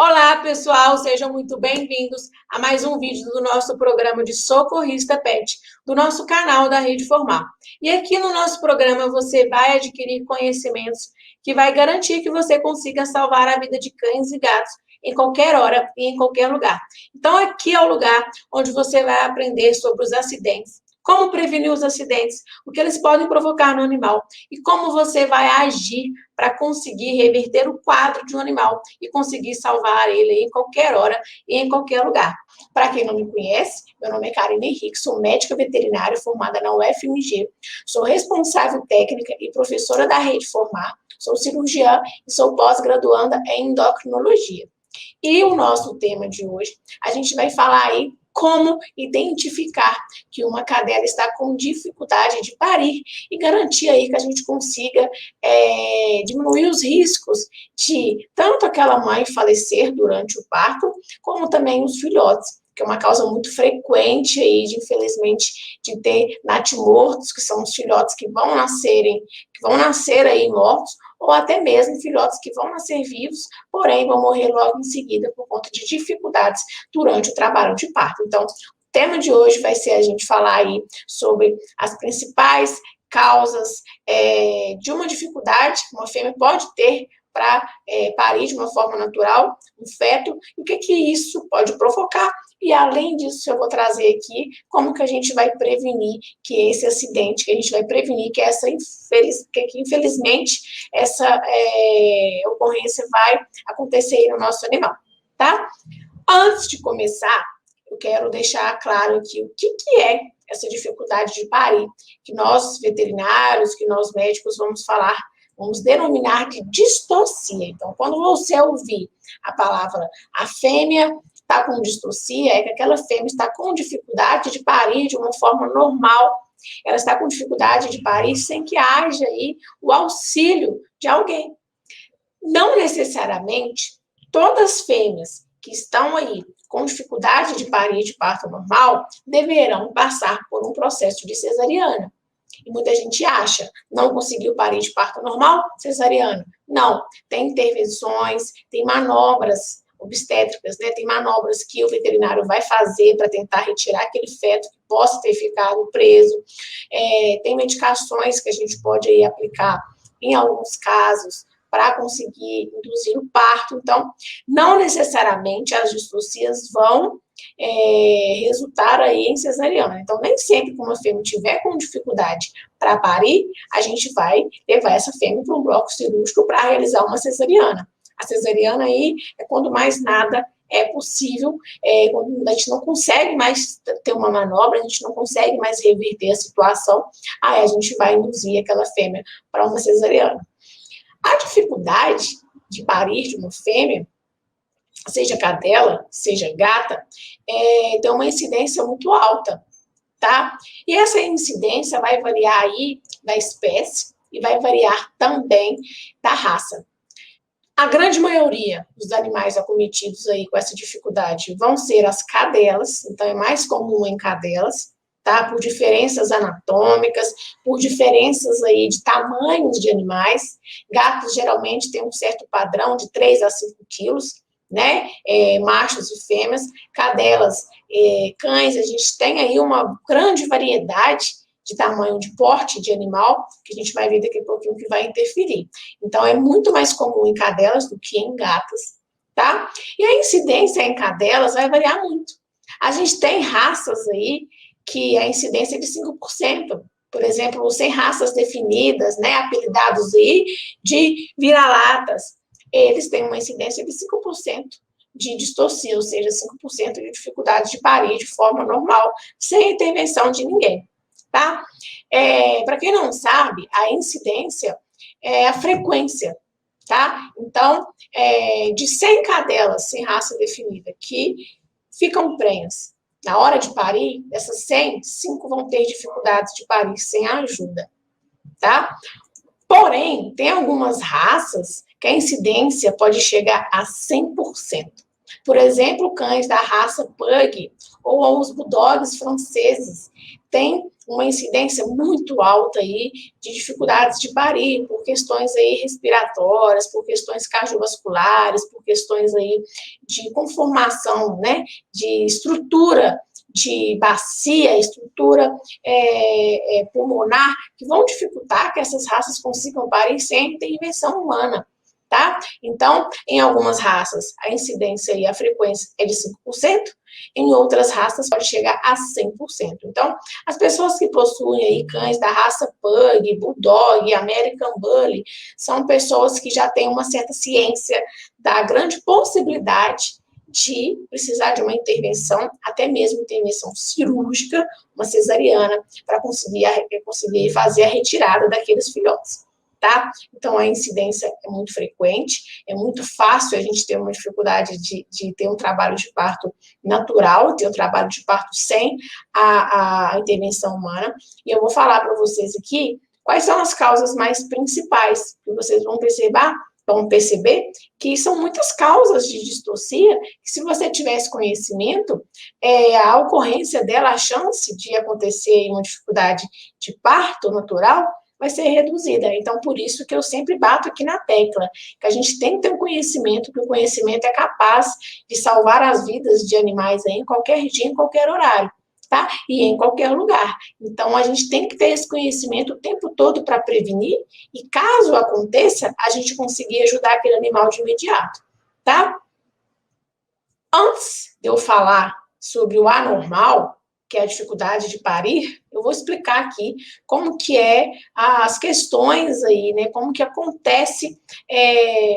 Olá, pessoal, sejam muito bem-vindos a mais um vídeo do nosso programa de Socorrista Pet, do nosso canal da Rede Formar. E aqui no nosso programa você vai adquirir conhecimentos que vai garantir que você consiga salvar a vida de cães e gatos em qualquer hora e em qualquer lugar. Então, aqui é o lugar onde você vai aprender sobre os acidentes, como prevenir os acidentes, o que eles podem provocar no animal e como você vai agir para conseguir reverter o quadro de um animal e conseguir salvar ele em qualquer hora e em qualquer lugar. Para quem não me conhece, meu nome é Karine Henrique, sou médica veterinária formada na UFMG, sou responsável técnica e professora da Rede Formar, sou cirurgiã e sou pós-graduanda em endocrinologia. E o nosso tema de hoje, a gente vai falar aí como identificar que uma cadela está com dificuldade de parir e garantir aí que a gente consiga diminuir os riscos de tanto aquela mãe falecer durante o parto, como também os filhotes, que é uma causa muito frequente aí, infelizmente, de ter natimortos, que são os filhotes que vão nascer aí mortos, ou até mesmo filhotes que vão nascer vivos, porém vão morrer logo em seguida por conta de dificuldades durante o trabalho de parto. Então, o tema de hoje vai ser a gente falar aí sobre as principais causas de uma dificuldade que uma fêmea pode ter para parir de uma forma natural um feto, e o que isso pode provocar. E, além disso, eu vou trazer aqui como que a gente vai prevenir que esse acidente, que a gente vai prevenir que infelizmente, essa ocorrência vai acontecer aí no nosso animal, tá? Antes de começar, eu quero deixar claro aqui o que é essa dificuldade de parir, que nós veterinários, que nós médicos vamos denominar de distocia. Então, quando você ouvir a palavra a fêmea está com distocia, é que aquela fêmea está com dificuldade de parir de uma forma normal, ela está com dificuldade de parir sem que haja aí o auxílio de alguém. Não necessariamente todas as fêmeas que estão aí com dificuldade de parir de parto normal deverão passar por um processo de cesariana. E muita gente acha, não conseguiu parir de parto normal, cesariana. Não, tem intervenções, tem manobras obstétricas, né? Tem manobras que o veterinário vai fazer para tentar retirar aquele feto que possa ter ficado preso. Tem medicações que a gente pode aí aplicar em alguns casos para conseguir induzir o parto. Então, não necessariamente as distocias vão resultar aí em cesariana. Então, nem sempre que uma fêmea tiver com dificuldade para parir, a gente vai levar essa fêmea para um bloco cirúrgico para realizar uma cesariana. A cesariana aí é quando mais nada é possível, quando a gente não consegue mais ter uma manobra, a gente não consegue mais reverter a situação, aí a gente vai induzir aquela fêmea para uma cesariana. A dificuldade de parir de uma fêmea, seja cadela, seja gata, tem uma incidência muito alta, tá? E essa incidência vai variar aí da espécie e vai variar também da raça. A grande maioria dos animais acometidos aí com essa dificuldade vão ser as cadelas, então é mais comum em cadelas, tá? Por diferenças anatômicas, por diferenças aí de tamanhos de animais. Gatos geralmente têm um certo padrão de 3 a 5 quilos, né? Machos e fêmeas. Cadelas, cães, a gente tem aí uma grande variedade de tamanho, de porte de animal, que a gente vai ver daqui a pouquinho que vai interferir. Então, é muito mais comum em cadelas do que em gatas, tá? E a incidência em cadelas vai variar muito. A gente tem raças aí que a incidência é de 5%. Por exemplo, sem raças definidas, né, apelidados aí de vira-latas, eles têm uma incidência de 5% de distocia, ou seja, 5% de dificuldade de parir de forma normal, sem intervenção de ninguém. Tá? Para quem não sabe, a incidência é a frequência, tá? Então, de 100 cadelas sem raça definida que ficam prenhas na hora de parir, dessas 100, 5 vão ter dificuldades de parir sem ajuda, tá? Porém, tem algumas raças que a incidência pode chegar a 100%. Por exemplo, cães da raça Pug ou os bulldogs franceses têm uma incidência muito alta aí de dificuldades de parir, por questões aí respiratórias, por questões cardiovasculares, por questões aí de conformação, né, de estrutura de bacia, estrutura pulmonar, que vão dificultar que essas raças consigam parir sem intervenção humana, tá? Então, em algumas raças, a incidência e a frequência é de 5%, em outras raças pode chegar a 100%. Então, as pessoas que possuem aí cães da raça Pug, Bulldog, American Bully, são pessoas que já têm uma certa ciência da grande possibilidade de precisar de uma intervenção, até mesmo intervenção cirúrgica, uma cesariana, para conseguir fazer a retirada daqueles filhotes, tá? Então, a incidência é muito frequente, é muito fácil a gente ter uma dificuldade de ter um trabalho de parto natural, ter um trabalho de parto sem a intervenção humana, e eu vou falar para vocês aqui quais são as causas mais principais, que vocês vão perceber que são muitas causas de distocia, que se você tivesse conhecimento, a ocorrência dela, a chance de acontecer uma dificuldade de parto natural, vai ser reduzida. Então, por isso que eu sempre bato aqui na tecla, que a gente tem que ter um conhecimento, que o conhecimento é capaz de salvar as vidas de animais aí em qualquer dia, em qualquer horário, tá? E em qualquer lugar. Então, a gente tem que ter esse conhecimento o tempo todo para prevenir, e caso aconteça, a gente conseguir ajudar aquele animal de imediato, tá? Antes de eu falar sobre o anormal, que é a dificuldade de parir, eu vou explicar aqui como que é as questões aí, né, como que acontece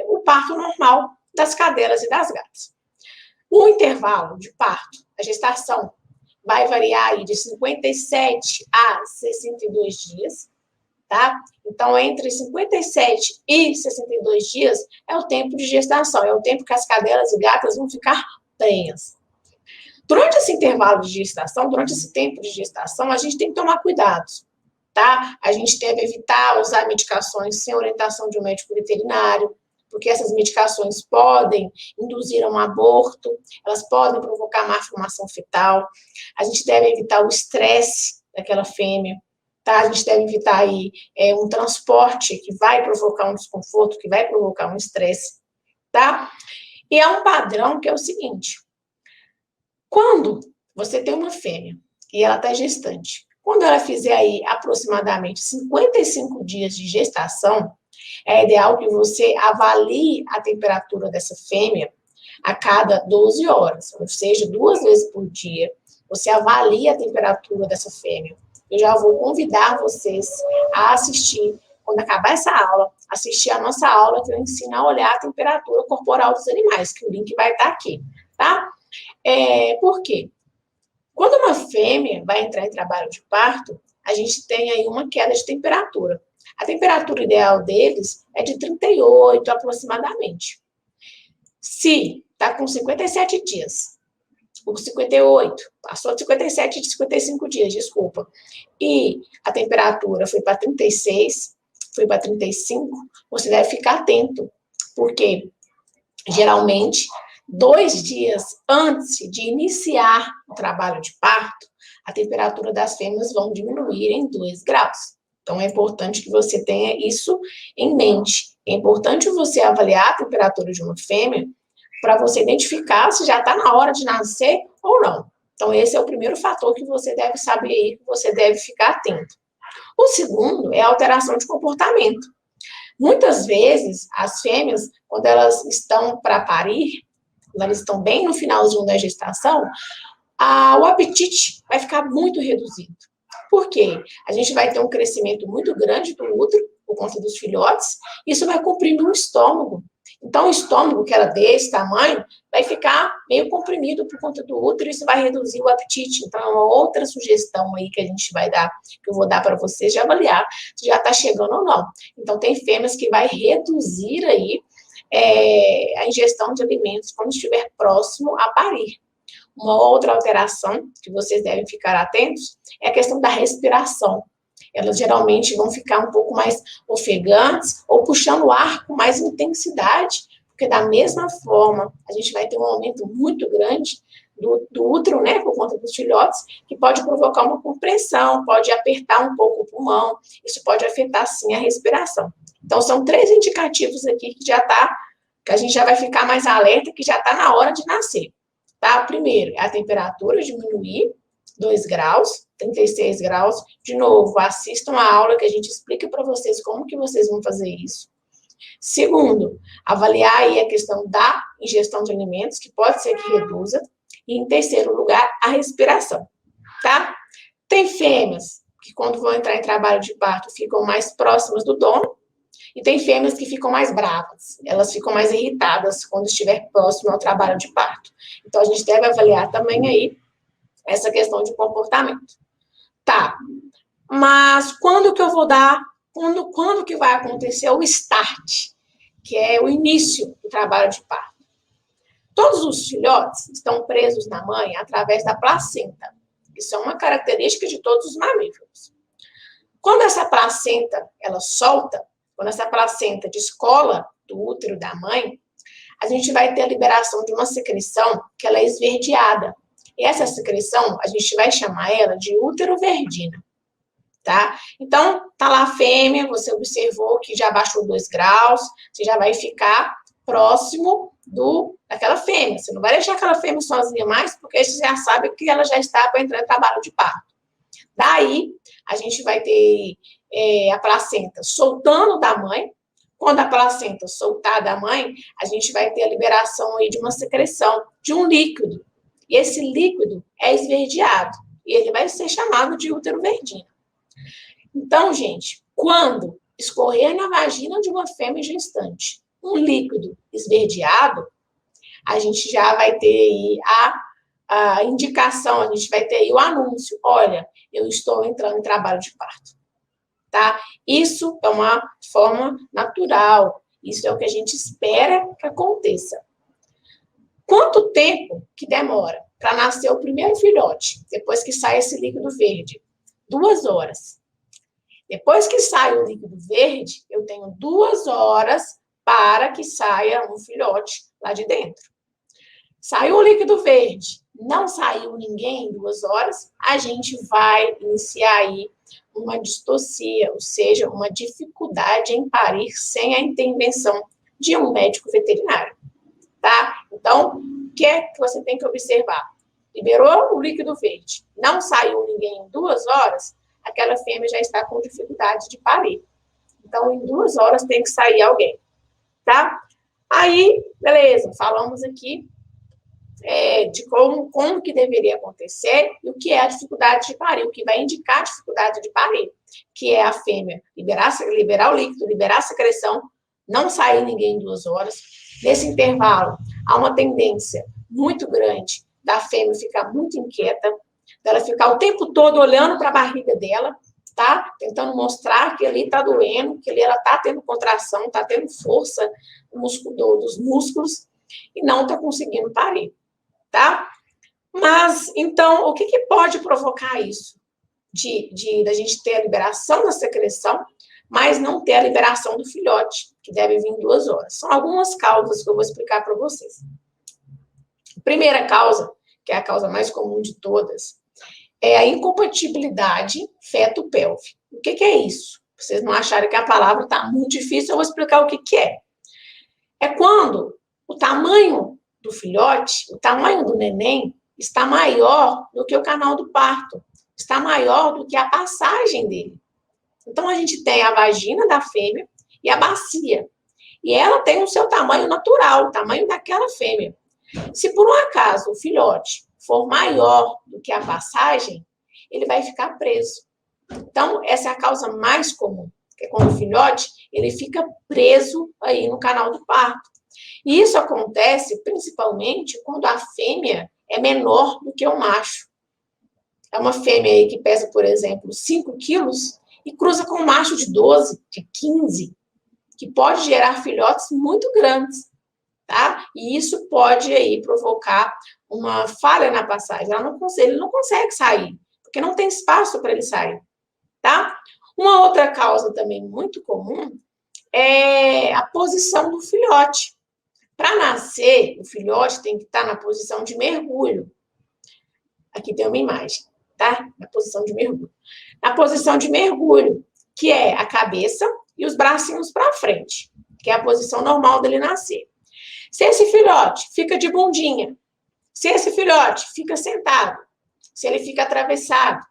o parto normal das cadelas e das gatas. O intervalo de parto, a gestação, vai variar aí de 57 a 62 dias, tá? Então, entre 57 e 62 dias é o tempo de gestação, é o tempo que as cadelas e gatas vão ficar prenhas. Durante esse intervalo de gestação, durante esse tempo de gestação, a gente tem que tomar cuidados, tá? A gente deve evitar usar medicações sem orientação de um médico veterinário, porque essas medicações podem induzir a um aborto, elas podem provocar má formação fetal. A gente deve evitar o estresse daquela fêmea, tá? A gente deve evitar aí um transporte que vai provocar um desconforto, que vai provocar um estresse, tá? E é um padrão que é o seguinte: quando você tem uma fêmea e ela está gestante, quando ela fizer aí aproximadamente 55 dias de gestação, é ideal que você avalie a temperatura dessa fêmea a cada 12 horas, ou seja, 2 vezes por dia, você avalia a temperatura dessa fêmea. Eu já vou convidar vocês a assistir, quando acabar essa aula, assistir a nossa aula que eu ensino a olhar a temperatura corporal dos animais, que o link vai estar aqui, tá? Por quê? Quando uma fêmea vai entrar em trabalho de parto, a gente tem aí uma queda de temperatura. A temperatura ideal deles é de 38 aproximadamente. Se está com 57 dias, ou 58, passou de 57 de 55 dias, desculpa, e a temperatura foi para 36, foi para 35, você deve ficar atento, porque geralmente 2 dias antes de iniciar o trabalho de parto, a temperatura das fêmeas vão diminuir em 2 graus. Então, é importante que você tenha isso em mente. É importante você avaliar a temperatura de uma fêmea para você identificar se já está na hora de nascer ou não. Então, esse é o primeiro fator que você deve saber aí, que você deve ficar atento. O segundo é a alteração de comportamento. Muitas vezes, as fêmeas, quando elas estão para parir, quando elas estão bem no finalzinho da gestação, o apetite vai ficar muito reduzido. Por quê? A gente vai ter um crescimento muito grande do útero, por conta dos filhotes, isso vai comprimindo o estômago. Então, o estômago, que era desse tamanho, vai ficar meio comprimido por conta do útero, e isso vai reduzir o apetite. Então, é uma outra sugestão aí que a gente vai dar, que eu vou dar para vocês de avaliar se já está chegando ou não. Então, tem fêmeas que vai reduzir aí a ingestão de alimentos quando estiver próximo a parir. Uma outra alteração que vocês devem ficar atentos é a questão da respiração. Elas geralmente vão ficar um pouco mais ofegantes ou puxando o ar com mais intensidade, porque Porque da mesma forma, a gente vai ter um aumento muito grande do útero, né, por conta dos filhotes, que pode provocar uma compressão, pode apertar um pouco o pulmão, isso pode afetar, sim, a respiração. Então, são 3 indicativos aqui que a gente já vai ficar mais alerta, que já está na hora de nascer, tá? Primeiro, a temperatura diminuir, 2 graus, 36 graus. De novo, assistam a aula que a gente explica para vocês como que vocês vão fazer isso. Segundo, avaliar aí a questão da ingestão de alimentos, que pode ser que reduza. E, em terceiro lugar, a respiração, tá? Tem fêmeas que, quando vão entrar em trabalho de parto, ficam mais próximas do dono, e tem fêmeas que ficam mais bravas, elas ficam mais irritadas quando estiver próximo ao trabalho de parto. Então, a gente deve avaliar também aí essa questão de comportamento. Tá, mas quando que eu vou dar, quando que vai acontecer o start, que é o início do trabalho de parto? Todos os filhotes estão presos na mãe através da placenta. Isso é uma característica de todos os mamíferos. Quando essa placenta, ela solta, quando essa placenta descola do útero da mãe, a gente vai ter a liberação de uma secreção que ela é esverdeada. E essa secreção, a gente vai chamar ela de útero-verdina, tá? Então, tá lá a fêmea, você observou que já baixou 2 graus, você já vai ficar próximo daquela fêmea. Você não vai deixar aquela fêmea sozinha mais, porque aí você já sabe que ela já está para entrar em trabalho de parto. Daí, a gente vai ter a placenta soltando da mãe. Quando a placenta soltar da mãe, a gente vai ter a liberação aí de uma secreção, de um líquido. E esse líquido é esverdeado. E ele vai ser chamado de útero-verdina. Então, gente, quando escorrer na vagina de uma fêmea gestante um líquido esverdeado, a gente já vai ter aí a indicação, a gente vai ter aí o anúncio. Olha, eu estou entrando em trabalho de parto, tá? Isso é uma forma natural, isso é o que a gente espera que aconteça. Quanto tempo que demora para nascer o primeiro filhote, depois que sai esse líquido verde? 2 horas. Depois que sai o líquido verde, eu tenho 2 horas para que saia um filhote lá de dentro. Saiu o líquido verde, não saiu ninguém em 2 horas, a gente vai iniciar aí uma distocia, ou seja, uma dificuldade em parir sem a intervenção de um médico veterinário, tá? Então, o que é que você tem que observar? Liberou o líquido verde, não saiu ninguém em 2 horas, aquela fêmea já está com dificuldade de parir. Então, em 2 horas tem que sair alguém, tá? Aí, beleza, falamos aqui de como que deveria acontecer e o que é a dificuldade de parir, o que vai indicar a dificuldade de parir, que é a fêmea liberar o líquido, liberar a secreção, não sair ninguém em 2 horas. Nesse intervalo, há uma tendência muito grande da fêmea ficar muito inquieta, dela ficar o tempo todo olhando para a barriga dela, tá? Tentando mostrar que ali está doendo, que ali ela está tendo contração, está tendo força dos músculos e não está conseguindo parir, tá? Mas, então, o que pode provocar isso? Da gente ter a liberação da secreção, mas não ter a liberação do filhote, que deve vir em 2 horas. São algumas causas que eu vou explicar para vocês. A primeira causa, que é a causa mais comum de todas, é a incompatibilidade feto-pelve. O que é isso? Vocês não acharem que a palavra está muito difícil, eu vou explicar o que é. É quando o tamanho do filhote, o tamanho do neném, está maior do que o canal do parto, está maior do que a passagem dele. Então, a gente tem a vagina da fêmea e a bacia. E ela tem o seu tamanho natural, o tamanho daquela fêmea. Se por um acaso o filhote for maior do que a passagem, ele vai ficar preso. Então, essa é a causa mais comum, que é quando o filhote ele fica preso aí no canal do parto. E isso acontece principalmente quando a fêmea é menor do que o macho. É uma fêmea aí que pesa, por exemplo, 5 quilos e cruza com um macho de 12, de 15, que pode gerar filhotes muito grandes, tá? E isso pode aí provocar uma falha na passagem. Ele não consegue sair, porque não tem espaço para ele sair, tá? Uma outra causa também muito comum é a posição do filhote. Para nascer, o filhote tem que estar na posição de mergulho. Aqui tem uma imagem, tá? Na posição de mergulho. Na posição de mergulho, que é a cabeça e os bracinhos para frente, que é a posição normal dele nascer. Se esse filhote fica de bundinha, se esse filhote fica sentado, se ele fica atravessado,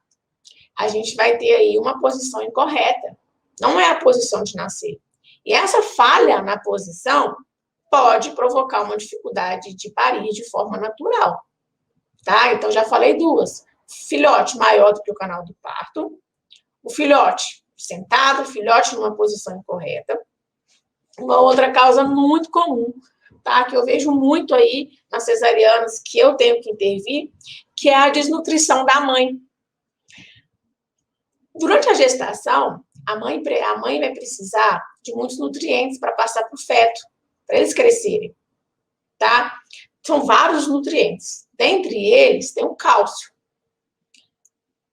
a gente vai ter aí uma posição incorreta. Não é a posição de nascer. E essa falha na posição pode provocar uma dificuldade de parir de forma natural. Tá? Então, já falei duas. Filhote maior do que o canal do parto, o filhote sentado, o filhote numa posição incorreta. Uma outra causa muito comum, tá? Que eu vejo muito aí nas cesarianas, que eu tenho que intervir, que é a desnutrição da mãe. Durante a gestação, a mãe vai precisar de muitos nutrientes para passar para o feto, para eles crescerem, tá? São vários nutrientes. Dentre eles, tem o cálcio.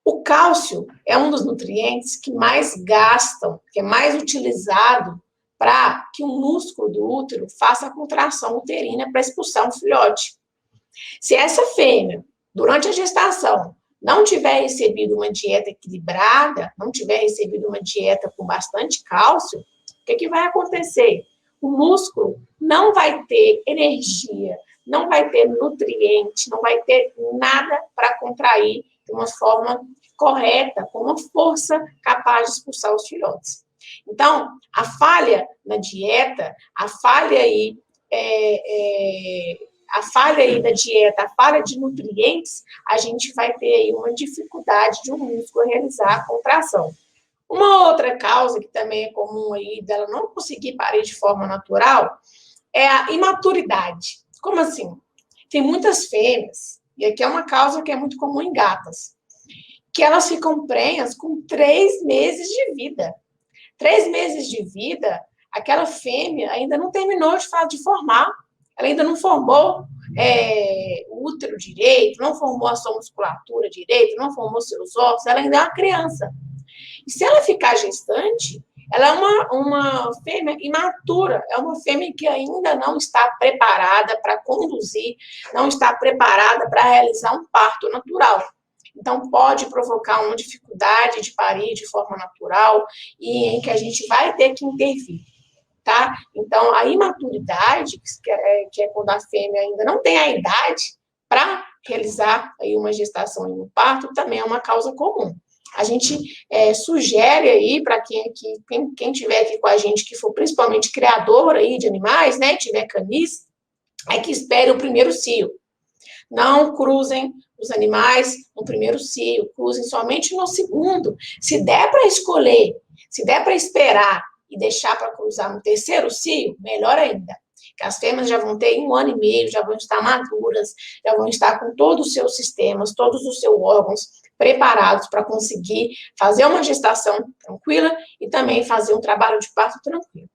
O cálcio é um dos nutrientes que mais gastam, que é mais utilizado para que o músculo do útero faça a contração uterina para expulsar um filhote. Se essa fêmea, durante a gestação, não tiver recebido uma dieta equilibrada, não tiver recebido uma dieta com bastante cálcio, o que vai acontecer? O músculo não vai ter energia, não vai ter nutriente, não vai ter nada para contrair de uma forma correta, com uma força capaz de expulsar os filhotes. Então, a falha na dieta, a falha aí da dieta, a falha de nutrientes, a gente vai ter aí uma dificuldade de um músculo realizar a contração. Uma outra causa que também é comum aí dela não conseguir parir de forma natural é a imaturidade. Como assim? Tem muitas fêmeas, e aqui é uma causa que é muito comum em gatas, que elas ficam prenhas com 3 meses de vida. 3 meses de vida, aquela fêmea ainda não terminou de formar, ela ainda não formou o útero direito, não formou a sua musculatura direito, não formou seus ossos, ela ainda é uma criança. E se ela ficar gestante, ela é uma fêmea imatura, é uma fêmea que ainda não está preparada para conduzir, não está preparada para realizar um parto natural. Então, pode provocar uma dificuldade de parir de forma natural e em que a gente vai ter que intervir, tá? Então, a imaturidade, que é quando a fêmea ainda não tem a idade para realizar aí uma gestação e um parto, também é uma causa comum. A gente sugere aí para quem estiver aqui com a gente, que for principalmente criador aí de animais, né, tiver canis, que espere o primeiro cio. Não cruzem os animais no primeiro cio, cruzem somente no segundo. Se der para escolher, se der para esperar e deixar para cruzar no terceiro cio, melhor ainda. Que as fêmeas já vão ter 1 ano e meio, já vão estar maduras, já vão estar com todos os seus sistemas, todos os seus órgãos preparados para conseguir fazer uma gestação tranquila e também fazer um trabalho de parto tranquilo.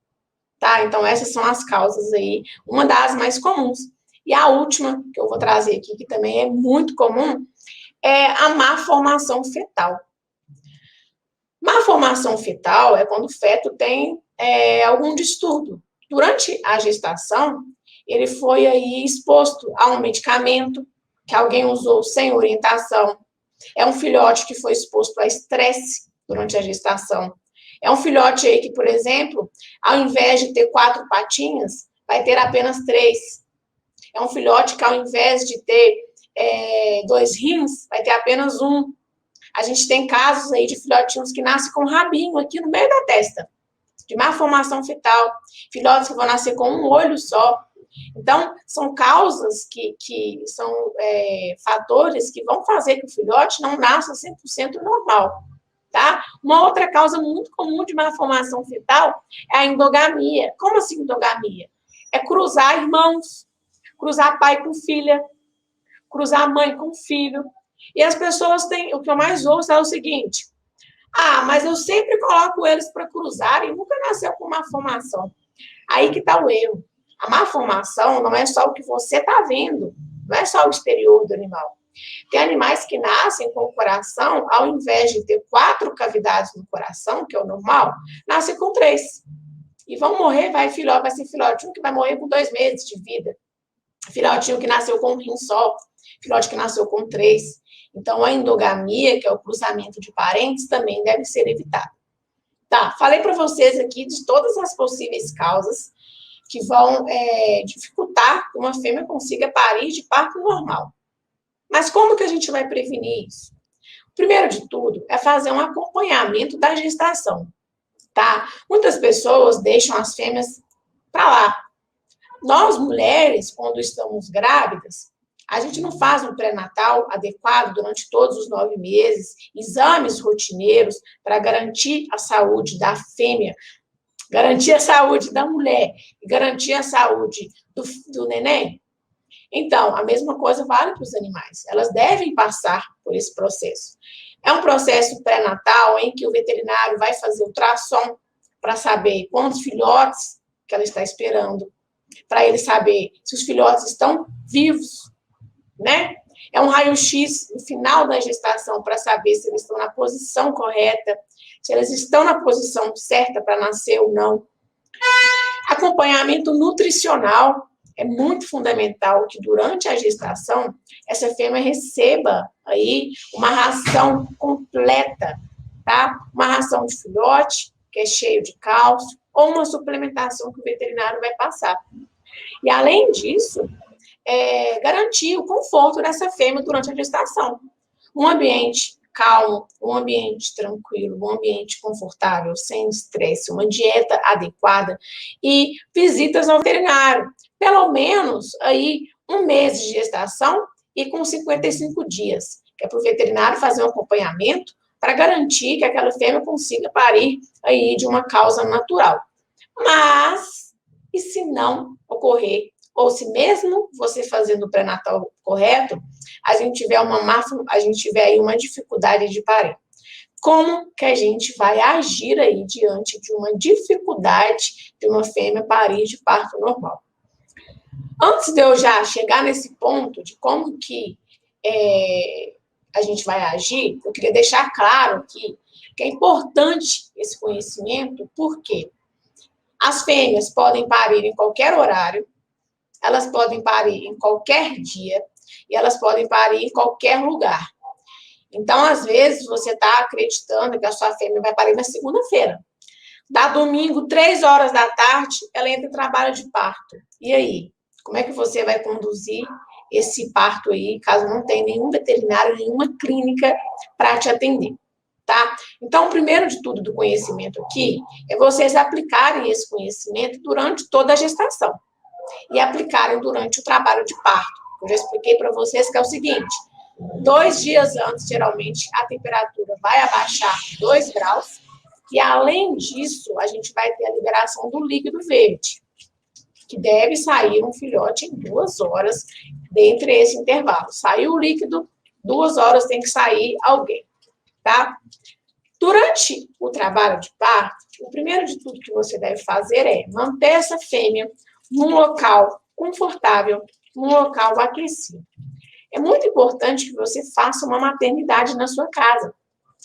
Tá? Então, essas são as causas aí, uma das mais comuns. E a última que eu vou trazer aqui, que também é muito comum, é a má formação fetal. Má formação fetal é quando o feto tem algum distúrbio. Durante a gestação, ele foi aí exposto a um medicamento que alguém usou sem orientação. É um filhote que foi exposto a estresse durante a gestação. É um filhote aí que, por exemplo, ao invés de ter 4 patinhas, vai ter apenas 3. É um filhote que, ao invés de ter 2 rins, vai ter apenas 1. A gente tem casos aí de filhotinhos que nascem com um rabinho aqui no meio da testa, de má formação fetal. Filhotes que vão nascer com um olho só. Então, são causas que são fatores que vão fazer que o filhote não nasça 100% normal, tá? Uma outra causa muito comum de má formação fetal é a endogamia. Como assim endogamia? É cruzar irmãos, cruzar pai com filha, cruzar mãe com filho. E as pessoas têm, o que eu mais ouço é o seguinte: mas eu sempre coloco eles para cruzar e nunca nasceu com má formação. Aí que está o erro. A má formação não é só o que você está vendo, não é só o exterior do animal. Tem animais que nascem com o coração, ao invés de ter 4 cavidades no coração, que é o normal, nascem com 3. E vão morrer, vai ser filhotinho que vai morrer com 2 meses de vida. Filhotinho que nasceu com um rim só, filhote que nasceu com 3. Então, a endogamia, que é o cruzamento de parentes, também deve ser evitada. Tá, falei para vocês aqui de todas as possíveis causas que vão dificultar que uma fêmea consiga parir de parto normal. Mas como que a gente vai prevenir isso? Primeiro de tudo, é fazer um acompanhamento da gestação, tá? Muitas pessoas deixam as fêmeas para lá. Nós, mulheres, quando estamos grávidas, a gente não faz um pré-natal adequado durante todos os 9 meses, exames rotineiros para garantir a saúde da fêmea, garantir a saúde da mulher e garantir a saúde do neném. Então, a mesma coisa vale para os animais. Elas devem passar por esse processo. É um processo pré-natal em que o veterinário vai fazer ultrassom para saber quantos filhotes que ela está esperando, para ele saber se os filhotes estão vivos, né? É um raio-x no final da gestação para saber se eles estão na posição correta, se eles estão na posição certa para nascer ou não. Acompanhamento nutricional. É muito fundamental que durante a gestação essa fêmea receba aí uma ração completa, tá? Uma ração de filhote, que é cheio de cálcio, ou uma suplementação que o veterinário vai passar. E além disso, garantir o conforto dessa fêmea durante a gestação. Um ambiente calmo, um ambiente tranquilo, um ambiente confortável, sem estresse, uma dieta adequada e visitas ao veterinário. Pelo menos aí 1 mês de gestação e com 55 dias, que é para o veterinário fazer um acompanhamento para garantir que aquela fêmea consiga parir aí de uma causa natural. Mas, e se não ocorrer, ou se mesmo você fazendo o pré-natal correto, a gente tiver aí uma dificuldade de parir. Como que a gente vai agir aí diante de uma dificuldade de uma fêmea parir de parto normal? Antes de eu já chegar nesse ponto de como que a gente vai agir, eu queria deixar claro aqui que é importante esse conhecimento, porque as fêmeas podem parir em qualquer horário, elas podem parir em qualquer dia e elas podem parir em qualquer lugar. Então, às vezes, você está acreditando que a sua fêmea vai parir na segunda-feira. Dá domingo, 3 horas da tarde, ela entra em trabalho de parto. E aí? Como é que você vai conduzir esse parto aí, caso não tenha nenhum veterinário, nenhuma clínica para te atender, tá? Então, o primeiro de tudo do conhecimento aqui é vocês aplicarem esse conhecimento durante toda a gestação e aplicarem durante o trabalho de parto. Eu já expliquei para vocês que é o seguinte, 2 dias antes, geralmente, a temperatura vai abaixar 2 graus e, além disso, a gente vai ter a liberação do líquido verde, que deve sair um filhote em 2 horas dentre esse intervalo. Saiu o líquido, 2 horas tem que sair alguém, tá? Durante o trabalho de parto, o primeiro de tudo que você deve fazer é manter essa fêmea num local confortável, num local aquecido. É muito importante que você faça uma maternidade na sua casa.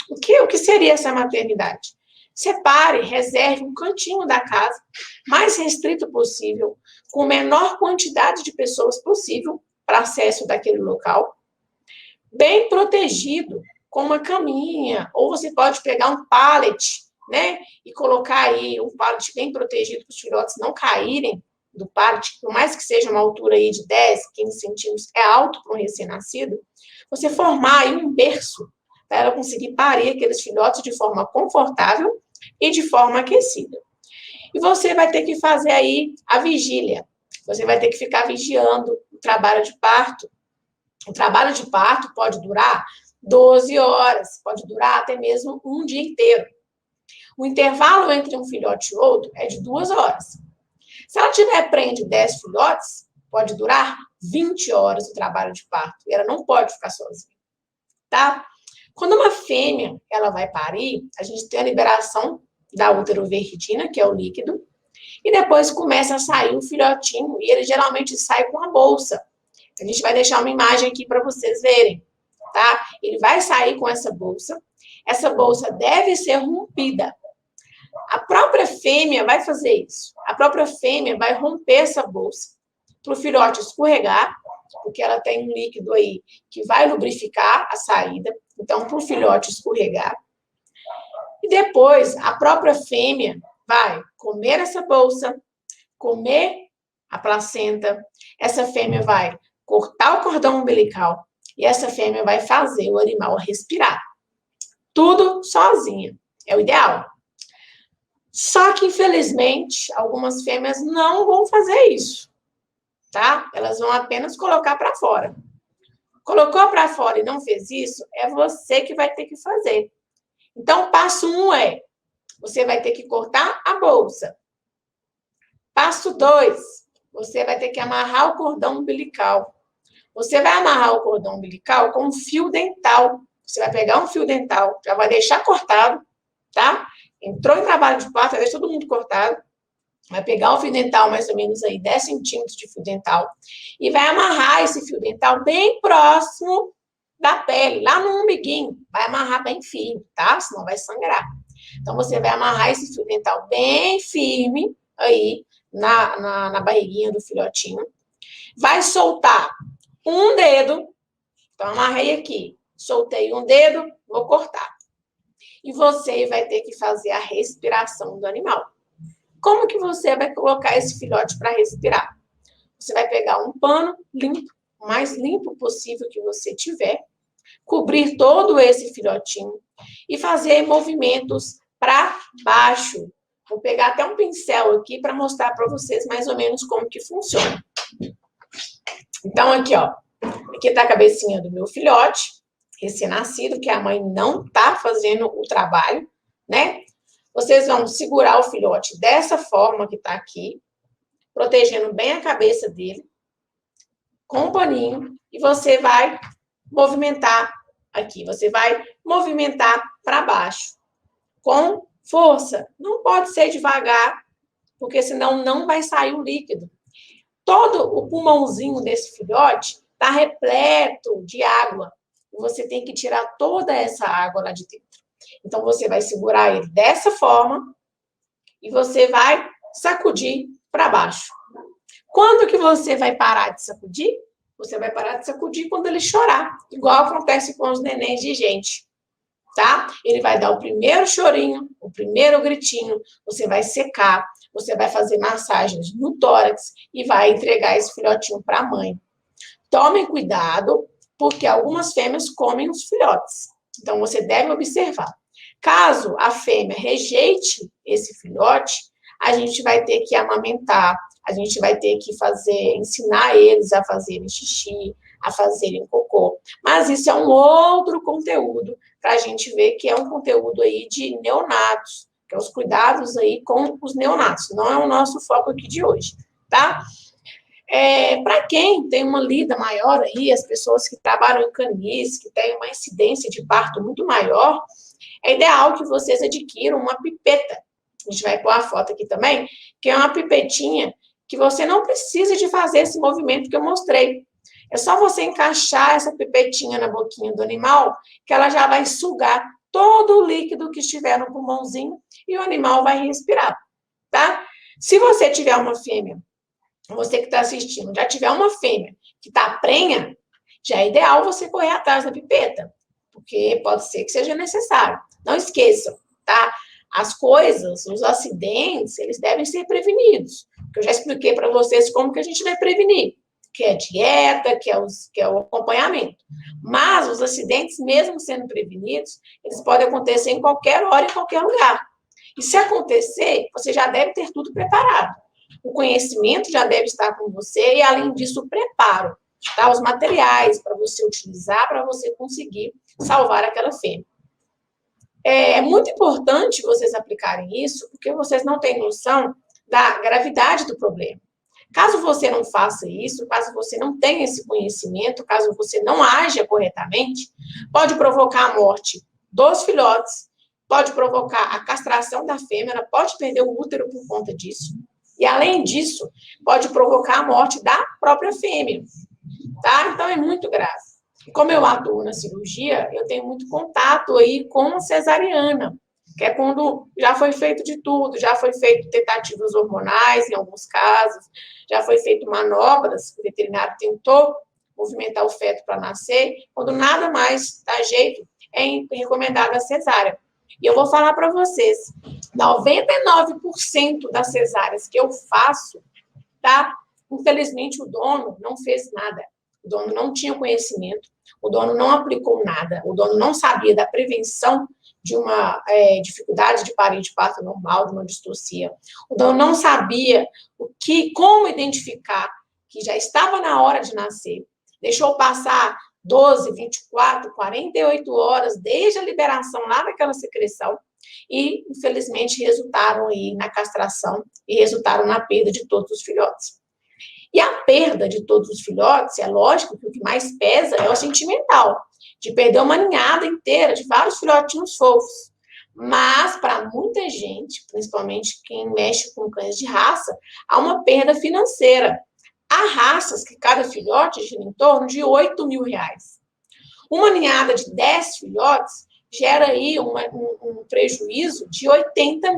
O que seria essa maternidade? Separe, reserve um cantinho da casa, mais restrito possível, com a menor quantidade de pessoas possível para acesso daquele local, bem protegido, com uma caminha, ou você pode pegar um pallet, né, e colocar aí um pallet bem protegido para os filhotes não caírem do pallet, por mais que seja uma altura aí de 10, 15 centímetros, é alto para um recém-nascido, você formar aí um berço para ela conseguir parir aqueles filhotes de forma confortável e de forma aquecida. E você vai ter que fazer aí a vigília. Você vai ter que ficar vigiando o trabalho de parto. O trabalho de parto pode durar 12 horas, pode durar até mesmo um dia inteiro. O intervalo entre um filhote e outro é de 2 horas. Se ela tiver prenhe de 10 filhotes, pode durar 20 horas o trabalho de parto. E ela não pode ficar sozinha, tá? Quando uma fêmea ela vai parir, a gente tem a liberação da úteroverdina, que é o líquido, e depois começa a sair o filhotinho, e ele geralmente sai com a bolsa. A gente vai deixar uma imagem aqui para vocês verem, tá? Ele vai sair com essa bolsa deve ser rompida. A própria fêmea vai fazer isso. A própria fêmea vai romper essa bolsa para o filhote escorregar, porque ela tem um líquido aí que vai lubrificar a saída, então, para o filhote escorregar. E depois, a própria fêmea vai comer essa bolsa, comer a placenta, essa fêmea vai cortar o cordão umbilical e essa fêmea vai fazer o animal respirar. Tudo sozinha. É o ideal. Só que, infelizmente, algumas fêmeas não vão fazer isso, tá? Elas vão apenas colocar para fora. Colocou para fora e não fez isso, é você que vai ter que fazer. Então, passo 1 é, você vai ter que cortar a bolsa. Passo 2, você vai ter que amarrar o cordão umbilical. Você vai amarrar o cordão umbilical com um fio dental. Você vai pegar um fio dental, já vai deixar cortado, tá? Entrou em trabalho de parto, vai deixar todo mundo cortado. Vai pegar o fio dental, mais ou menos aí 10 centímetros de fio dental, e vai amarrar esse fio dental bem próximo da pele, lá no umbiguinho. Vai amarrar bem firme, tá? Senão vai sangrar. Então, você vai amarrar esse fio dental bem firme aí na barriguinha do filhotinho. Vai soltar um dedo. Então, amarrei aqui. Soltei um dedo, vou cortar. E você vai ter que fazer a respiração do animal. Como que você vai colocar esse filhote para respirar? Você vai pegar um pano limpo, o mais limpo possível que você tiver, cobrir todo esse filhotinho e fazer movimentos para baixo. Vou pegar até um pincel aqui para mostrar para vocês mais ou menos como que funciona. Então, aqui, ó. Aqui está a cabecinha do meu filhote, recém-nascido, que a mãe não está fazendo o trabalho, né? Vocês vão segurar o filhote dessa forma que está aqui, protegendo bem a cabeça dele, com um paninho, e você vai movimentar aqui. Você vai movimentar para baixo, com força. Não pode ser devagar, porque senão não vai sair o líquido. Todo o pulmãozinho desse filhote está repleto de água. E você tem que tirar toda essa água lá de dentro. Então, você vai segurar ele dessa forma e você vai sacudir para baixo. Quando que você vai parar de sacudir? Você vai parar de sacudir quando ele chorar, igual acontece com os nenéns de gente, tá? Ele vai dar o primeiro chorinho, o primeiro gritinho, você vai secar, você vai fazer massagens no tórax e vai entregar esse filhotinho para a mãe. Tomem cuidado, porque algumas fêmeas comem os filhotes. Então, você deve observar. Caso a fêmea rejeite esse filhote, a gente vai ter que amamentar, a gente vai ter que ensinar eles a fazerem xixi, a fazerem cocô. Mas isso é um outro conteúdo para a gente ver que é um conteúdo aí de neonatos, que é os cuidados aí com os neonatos. Não é o nosso foco aqui de hoje, tá? Para quem tem uma lida maior aí, as pessoas que trabalham em canis, que têm uma incidência de parto muito maior, é ideal que vocês adquiram uma pipeta. A gente vai pôr a foto aqui também, que é uma pipetinha que você não precisa de fazer esse movimento que eu mostrei. É só você encaixar essa pipetinha na boquinha do animal, que ela já vai sugar todo o líquido que estiver no pulmãozinho e o animal vai respirar, tá? Se você tiver uma fêmea, você que está assistindo, já tiver uma fêmea que está prenha, já é ideal você correr atrás da pipeta, porque pode ser que seja necessário. Não esqueçam, tá? As coisas, os acidentes, eles devem ser prevenidos. Eu já expliquei para vocês como que a gente vai prevenir, que é dieta, que é o acompanhamento. Mas os acidentes, mesmo sendo prevenidos, eles podem acontecer em qualquer hora, em qualquer lugar. E se acontecer, você já deve ter tudo preparado. O conhecimento já deve estar com você e, além disso, o preparo, tá? Os materiais para você utilizar, para você conseguir salvar aquela fêmea. É muito importante vocês aplicarem isso, porque vocês não têm noção da gravidade do problema. Caso você não faça isso, caso você não tenha esse conhecimento, caso você não haja corretamente, pode provocar a morte dos filhotes, pode provocar a castração da fêmea, ela pode perder o útero por conta disso. E, além disso, pode provocar a morte da própria fêmea, tá? Então, é muito grave. E como eu atuo na cirurgia, eu tenho muito contato aí com cesariana. que é quando já foi feito de tudo, já foi feito tentativas hormonais, em alguns casos, já foi feito manobras, o veterinário tentou movimentar o feto para nascer, quando nada mais dá jeito, é recomendada a cesárea. E eu vou falar para vocês, 99% das cesáreas que eu faço, tá? Infelizmente, o dono não fez nada. O dono não tinha conhecimento, o dono não aplicou nada, o dono não sabia da prevenção de uma dificuldade de parir de parto normal, de uma distocia. O dono não sabia como identificar que já estava na hora de nascer. Deixou passar 12, 24, 48 horas desde a liberação lá daquela secreção e, infelizmente, resultaram aí na castração e resultaram na perda de todos os filhotes. E a perda de todos os filhotes, é lógico que o que mais pesa é o sentimental, de perder uma ninhada inteira de vários filhotinhos fofos. Mas, para muita gente, principalmente quem mexe com cães de raça, há uma perda financeira. Há raças que cada filhote gira em torno de R$8.000. Uma ninhada de 10 filhotes gera aí um prejuízo de R$80.000.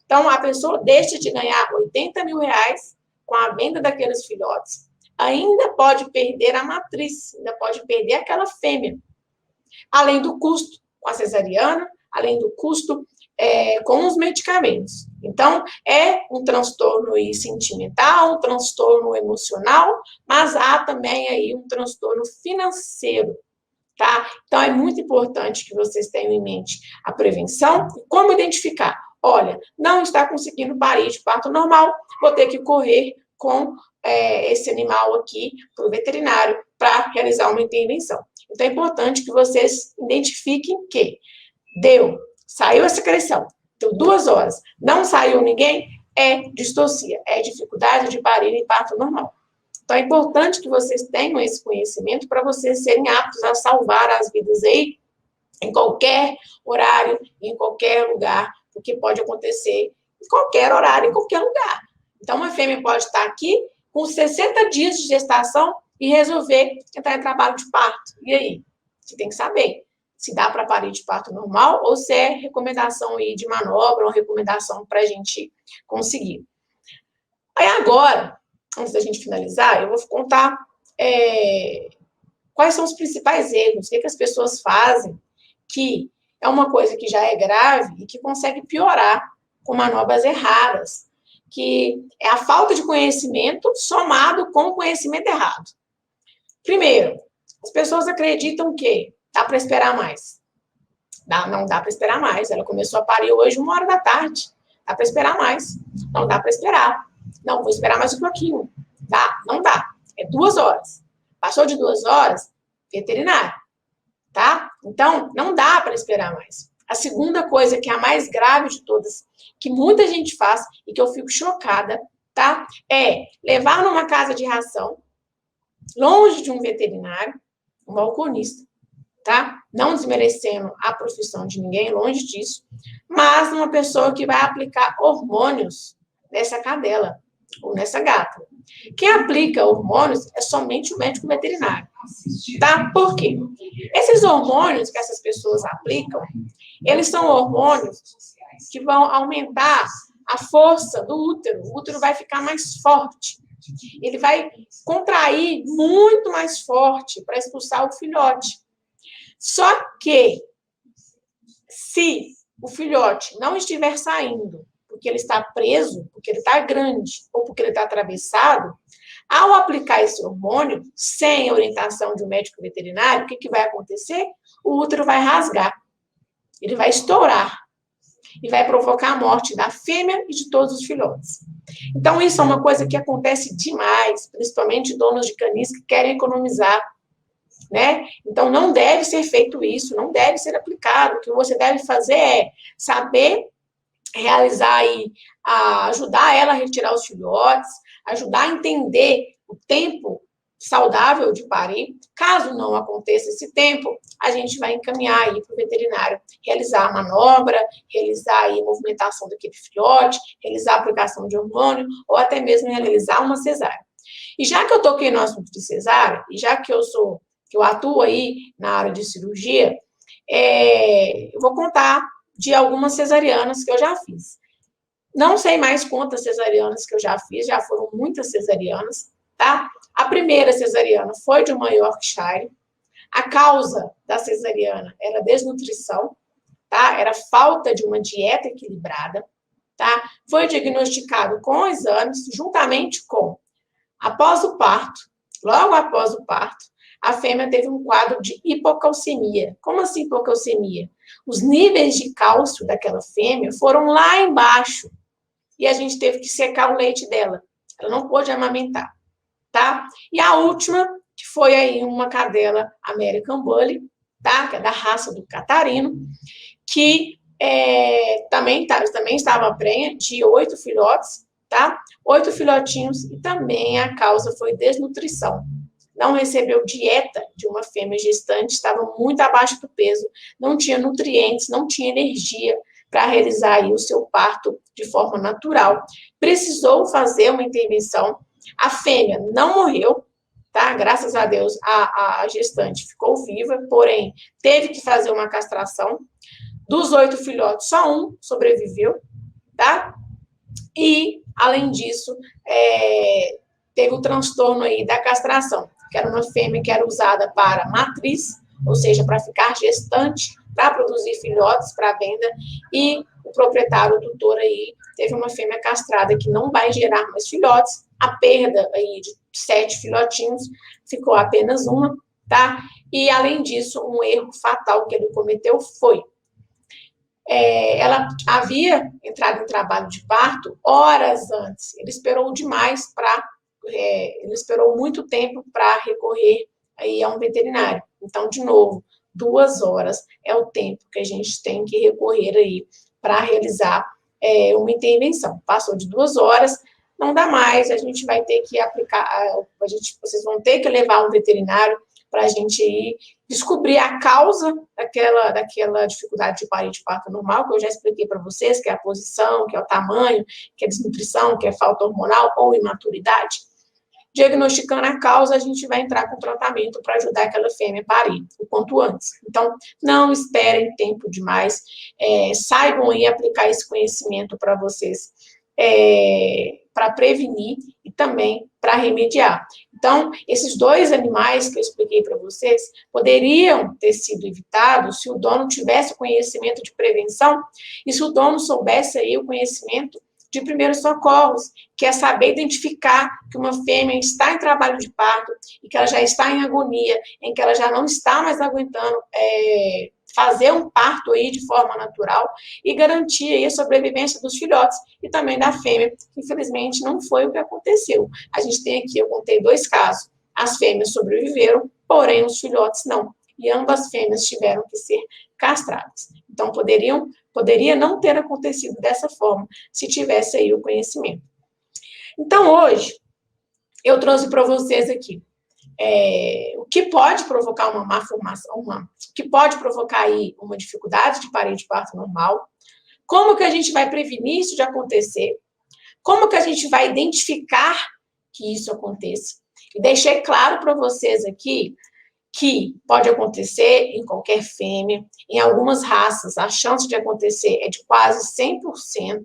Então, a pessoa deixa de ganhar R$80.000 com a venda daqueles filhotes, ainda pode perder a matriz, ainda pode perder aquela fêmea. Além do custo com a cesariana, além do custo com os medicamentos. Então, é um transtorno aí sentimental, um transtorno emocional, mas há também aí um transtorno financeiro, tá? Então, é muito importante que vocês tenham em mente a prevenção e como identificar. Olha, não está conseguindo parir de parto normal, vou ter que correr com esse animal aqui para o veterinário para realizar uma intervenção. Então, é importante que vocês identifiquem que saiu a secreção, deu 2 horas, não saiu ninguém, é distocia, é dificuldade de parir em parto normal. Então, é importante que vocês tenham esse conhecimento para vocês serem aptos a salvar as vidas aí, em qualquer horário, em qualquer lugar, porque pode acontecer em qualquer horário, em qualquer lugar. Então, uma fêmea pode estar aqui com 60 dias de gestação e resolver entrar em trabalho de parto. E aí? Você tem que saber se dá para parir de parto normal ou se é recomendação aí de manobra ou recomendação para a gente conseguir. Aí agora, antes da gente finalizar, eu vou contar quais são os principais erros, o que as pessoas fazem, que é uma coisa que já é grave e que consegue piorar com manobras erradas, que é a falta de conhecimento somado com o conhecimento errado. Primeiro, as pessoas acreditam que dá para esperar mais. Não dá para esperar mais. Ela começou a parir hoje 1h da tarde. Dá para esperar mais. Não dá para esperar. Não, vou esperar mais um pouquinho. Não dá. É 2 horas. Passou de 2 horas, veterinário. Tá? Então, não dá para esperar mais. A segunda coisa, que é a mais grave de todas, que muita gente faz e que eu fico chocada, tá? É levar numa casa de ração, longe de um veterinário, um balconista, tá? Não desmerecendo a profissão de ninguém, longe disso, mas uma pessoa que vai aplicar hormônios nessa cadela ou nessa gata. Quem aplica hormônios é somente o médico veterinário, tá? Por quê? Esses hormônios que essas pessoas aplicam, eles são hormônios que vão aumentar a força do útero. O útero vai ficar mais forte. Ele vai contrair muito mais forte para expulsar o filhote. Só que, se o filhote não estiver saindo porque ele está preso, porque ele está grande ou porque ele está atravessado, ao aplicar esse hormônio, sem orientação de um médico veterinário, o que vai acontecer? O útero vai rasgar, ele vai estourar e vai provocar a morte da fêmea e de todos os filhotes. Então, isso é uma coisa que acontece demais, principalmente donos de canis que querem economizar, né? Então, não deve ser feito isso, não deve ser aplicado. O que você deve fazer é saber realizar aí, ajudar ela a retirar os filhotes, ajudar a entender o tempo saudável de parir. Caso não aconteça esse tempo, a gente vai encaminhar aí para o veterinário realizar a manobra, realizar aí a movimentação daquele filhote, realizar a aplicação de hormônio, ou até mesmo realizar uma cesárea. E já que eu toquei no assunto de cesárea, e já que eu atuo aí na área de cirurgia, eu vou contar de algumas cesarianas que eu já fiz. Não sei mais quantas cesarianas que eu já fiz, já foram muitas cesarianas, tá? A primeira cesariana foi de uma Yorkshire. A causa da cesariana era desnutrição, tá? Era falta de uma dieta equilibrada, tá? Foi diagnosticado com exames, juntamente com, após o parto, logo após o parto, a fêmea teve um quadro de hipocalcemia. Como assim hipocalcemia? Os níveis de cálcio daquela fêmea foram lá embaixo e a gente teve que secar o leite dela. Ela não pôde amamentar, tá? E a última, que foi aí uma cadela American Bully, tá? Que é da raça do Catarino, que também estava prenha de 8 filhotes, tá? 8 filhotinhos, e também a causa foi desnutrição. Não recebeu dieta de uma fêmea gestante, estava muito abaixo do peso, não tinha nutrientes, não tinha energia para realizar aí o seu parto de forma natural. Precisou fazer uma intervenção. A fêmea não morreu, tá? Graças a Deus, a gestante ficou viva, porém, teve que fazer uma castração. Dos 8 filhotes, só um sobreviveu, tá? E, além disso, teve o transtorno aí da castração, que era uma fêmea que era usada para matriz, ou seja, para ficar gestante, para produzir filhotes para venda, e o proprietário, o tutor aí, teve uma fêmea castrada que não vai gerar mais filhotes, a perda aí de 7 filhotinhos, ficou apenas uma, tá? E, além disso, um erro fatal que ele cometeu foi ela havia entrado em trabalho de parto horas antes. Ele esperou demais ele esperou muito tempo para recorrer aí a um veterinário. Então, de novo, 2 horas é o tempo que a gente tem que recorrer aí para realizar uma intervenção. Passou de 2 horas, não dá mais, a gente vai ter que aplicar, vocês vão ter que levar um veterinário para a gente ir descobrir a causa daquela dificuldade de parir de parto normal, que eu já expliquei para vocês, que é a posição, que é o tamanho, que é desnutrição, que é falta hormonal ou imaturidade. Diagnosticando a causa, a gente vai entrar com tratamento para ajudar aquela fêmea a parir o quanto antes. Então, não esperem tempo demais, saibam aí aplicar esse conhecimento para vocês, para prevenir e também para remediar. Então, esses 2 animais que eu expliquei para vocês poderiam ter sido evitados se o dono tivesse conhecimento de prevenção e se o dono soubesse aí o conhecimento de primeiros socorros, que é saber identificar que uma fêmea está em trabalho de parto e que ela já está em agonia, em que ela já não está mais aguentando fazer um parto aí de forma natural e garantir aí a sobrevivência dos filhotes e também da fêmea, que infelizmente não foi o que aconteceu. A gente tem aqui, eu contei 2 casos, as fêmeas sobreviveram, porém os filhotes não, e ambas as fêmeas tiveram que ser castradas. Então, poderia não ter acontecido dessa forma, se tivesse aí o conhecimento. Então, hoje, eu trouxe para vocês aqui o que pode provocar uma má formação, o que pode provocar aí uma dificuldade de parir de parto normal, como que a gente vai prevenir isso de acontecer, como que a gente vai identificar que isso aconteça. E deixei claro para vocês aqui que pode acontecer em qualquer fêmea, em algumas raças a chance de acontecer é de quase 100%,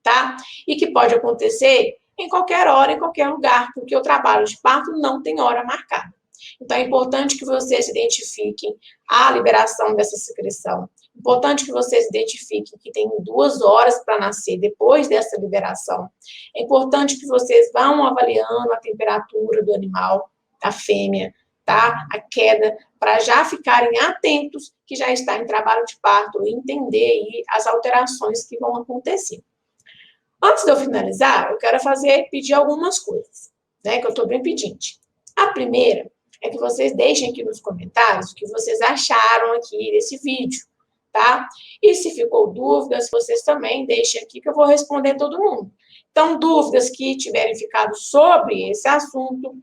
tá? E que pode acontecer em qualquer hora, em qualquer lugar, porque o trabalho de parto não tem hora marcada. Então, é importante que vocês identifiquem a liberação dessa secreção. Importante que vocês identifiquem que tem 2 horas para nascer depois dessa liberação. É importante que vocês vão avaliando a temperatura do animal, da fêmea, tá? A queda, para já ficarem atentos que já está em trabalho de parto e entender aí as alterações que vão acontecer. Antes de eu finalizar, eu quero pedir algumas coisas, né, que eu estou bem pedinte. A primeira é que vocês deixem aqui nos comentários o que vocês acharam aqui desse vídeo, tá? E se ficou dúvidas, vocês também deixem aqui que eu vou responder todo mundo. Então, dúvidas que tiverem ficado sobre esse assunto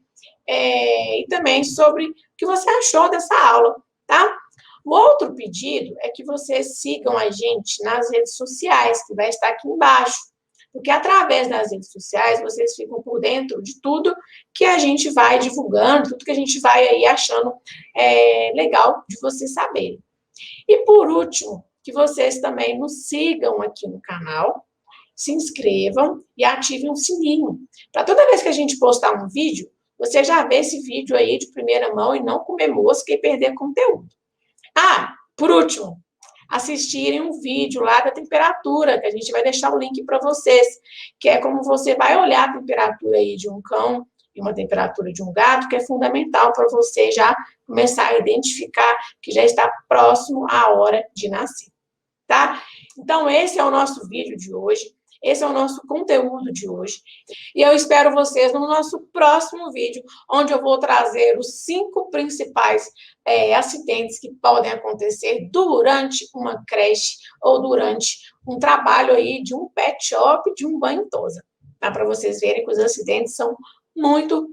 e também sobre o que você achou dessa aula, tá? O outro pedido é que vocês sigam a gente nas redes sociais, que vai estar aqui embaixo. Porque através das redes sociais vocês ficam por dentro de tudo que a gente vai divulgando, tudo que a gente vai aí achando legal de vocês saberem. E por último, que vocês também nos sigam aqui no canal, se inscrevam e ativem o sininho. Para toda vez que a gente postar um vídeo, você já vê esse vídeo aí de primeira mão e não comer mosca e perder conteúdo. Ah, por último, assistirem um vídeo lá da temperatura, que a gente vai deixar o link para vocês, que é como você vai olhar a temperatura aí de um cão e uma temperatura de um gato, que é fundamental para você já começar a identificar que já está próximo à hora de nascer, tá? Então, esse é o nosso vídeo de hoje. Esse é o nosso conteúdo de hoje. E eu espero vocês no nosso próximo vídeo, onde eu vou trazer os 5 principais acidentes que podem acontecer durante uma creche ou durante um trabalho aí de um pet shop, de um banho-tosa. Tá? Para vocês verem que os acidentes são muito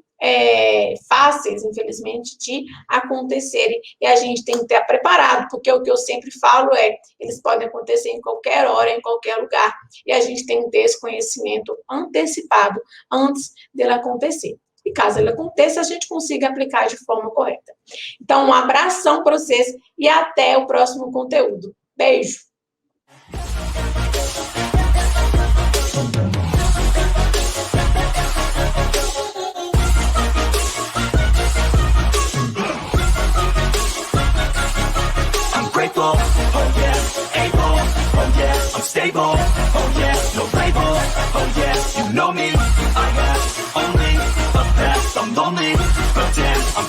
fáceis, infelizmente, de acontecerem. E a gente tem que estar preparado, porque o que eu sempre falo eles podem acontecer em qualquer hora, em qualquer lugar. E a gente tem que ter esse conhecimento antecipado antes dele acontecer. E caso ele aconteça, a gente consiga aplicar de forma correta. Então, um abração para vocês e até o próximo conteúdo. Beijo! Oh yeah, able, oh yeah, I'm stable, oh yeah, no label, oh yeah, you know me, I have only the best, I'm lonely, but damn, I'm